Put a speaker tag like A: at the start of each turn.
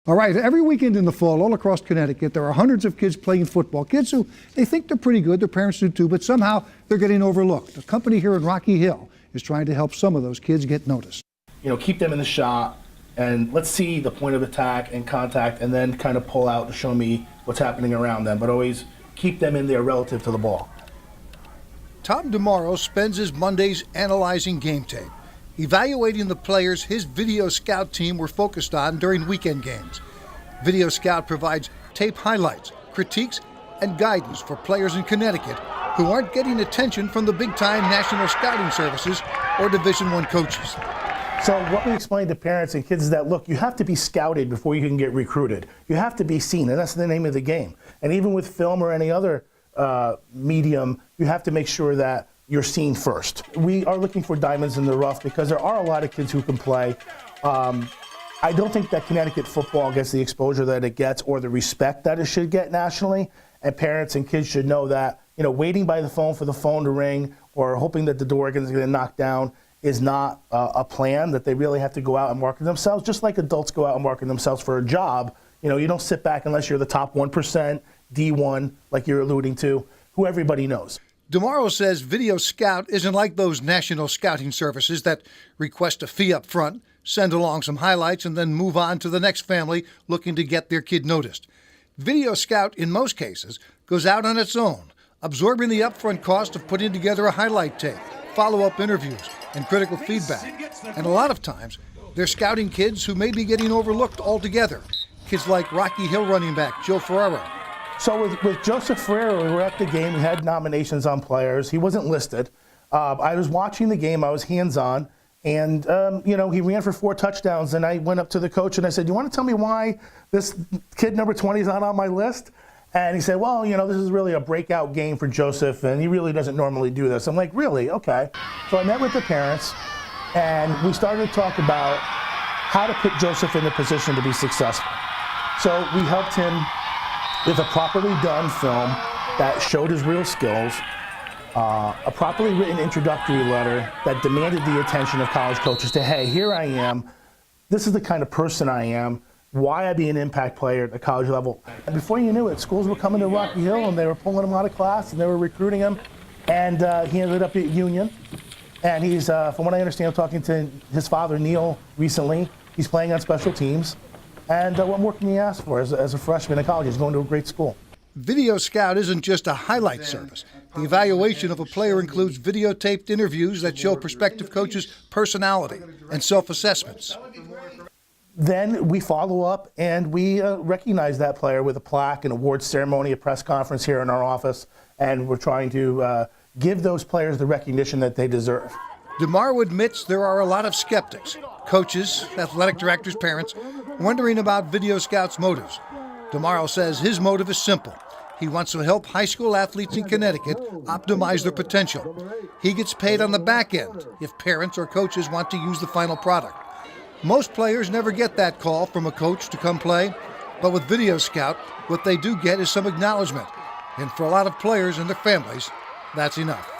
A: All right, every weekend in the fall, all across Connecticut, there are hundreds of kids playing football. Kids who, they think they're pretty good, their parents do too, but somehow they're getting overlooked. A company here in Rocky Hill is trying to help some of those kids get noticed.
B: You know, keep them in the shot, and let's see the point of attack and contact, and then kind of pull out to show me what's happening around them, but always keep them in there relative to the ball.
C: Tom DeMauro spends his Mondays analyzing game tape, evaluating the players his video scout team were focused on during weekend games. Video Scout provides tape highlights, critiques, and guidance for players in Connecticut who aren't getting attention from the big-time national scouting services or Division I coaches.
B: So what we explain to parents and kids is that, look, you have to be scouted before you can get recruited. You have to be seen, and that's the name of the game. And even with film or any other medium, you have to make sure that you're seen first. We are looking for diamonds in the rough because there are a lot of kids who can play. I don't think that Connecticut football gets the exposure that it gets or the respect that it should get nationally. And parents and kids should know that, you know, waiting by the phone for the phone to ring or hoping that the door is going to knock down is not a plan, that they really have to go out and market themselves, just like adults go out and market themselves for a job. You know, you don't sit back unless you're the top 1%, D1, like you're alluding to, who everybody knows.
C: DeMauro says Video Scout isn't like those national scouting services that request a fee up front, send along some highlights, and then move on to the next family looking to get their kid noticed. Video Scout, in most cases, goes out on its own, absorbing the upfront cost of putting together a highlight tape, follow-up interviews, and critical feedback. And a lot of times, they're scouting kids who may be getting overlooked altogether. Kids like Rocky Hill running back Joe Ferrero.
B: So with Joseph Ferrero, we were at the game. We had nominations on players. He wasn't listed. I was watching the game. I was hands-on. And, you know, he ran for 4 touchdowns. And I went up to the coach and I said, you want to tell me why this kid number 20 is not on my list? And he said, well, you know, this is really a breakout game for Joseph, and he really doesn't normally do this. I'm like, really? Okay. So I met with the parents, and we started to talk about how to put Joseph in a position to be successful. So we helped him with a properly done film that showed his real skills, a properly written introductory letter that demanded the attention of college coaches to, hey, here I am, this is the kind of person I am, why I be an impact player at the college level. And before you knew it, schools were coming to Rocky Hill and they were pulling him out of class and they were recruiting him, and he ended up at Union. And he's, from what I understand, talking to his father, Neil, recently, he's playing on special teams. And what more can you ask for as a freshman in college? He's going to a great school.
C: Video Scout isn't just a highlight service. The evaluation of a player includes videotaped interviews that show prospective coaches' personality and self-assessments.
B: Then we follow up and we recognize that player with a plaque, an awards ceremony, a press conference here in our office, and we're trying to give those players the recognition that they deserve.
C: DeMauro admits there are a lot of skeptics, coaches, athletic directors, parents, wondering about Video Scout's motives. DeMauro says his motive is simple. He wants to help high school athletes in Connecticut optimize their potential. He gets paid on the back end if parents or coaches want to use the final product. Most players never get that call from a coach to come play, but with Video Scout, what they do get is some acknowledgement. And for a lot of players and their families, that's enough.